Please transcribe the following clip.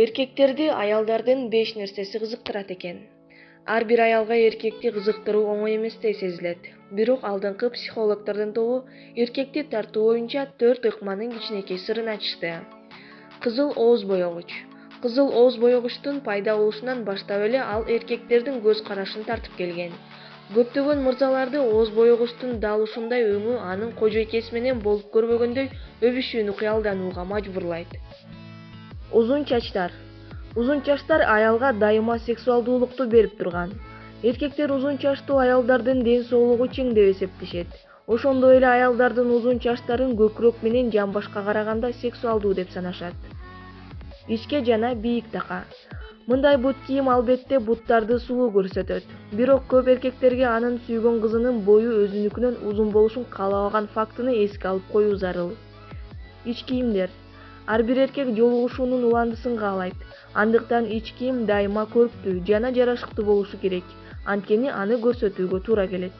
Эркектерди аялдардын 5 нерсеси кызыктырат экен. Ар бир аялга эркекти кызыктыруу оңой эместей сезилет. Бирок алдыңкы психологдордун тобу эркекти тартуу боюнча 4 ыкманын кичинекей сырын ачышты. Кызыл ооз боёгуч. Кызыл ооз боёгучтун пайда болушунан баштап эле ал эркектердин көз карашын тартып келген. Көптөгөн мырзаларды ооз боёгучтун дал ушундай өңү анын кожойкеси менен болуп көрбөгөндөй өбүшүүнү кыялданууга мажбурлайт. Узун чачтар. Узун чачтар аялга дайыма сексуалдуулукту берип турган. Эркектер узун чачтуу аялдардын ден соолугу чың деп эсептешет. Ошондой эле аялдардын узун чачтарын көкүрөк менен жамбашка караганда сексуалдуу деп санашат. Ичке жана бийик така. Мындай бут кийим албетте буттарды сулуу көрсөтөт. Бирок көп эркектерге анын сүйгөн кызынын бою өзүнүкүнөн узун болушун каалабаган фактыны эске алып коюу зарыл. Ич кийимдер. Ар бир эркек жолугушуунун уландысын каалайт. Андыктан ич кийим дайыма көрктүү жана жарашыктуу болушу керек. Анткени аны көрсөтүүгө туура келет.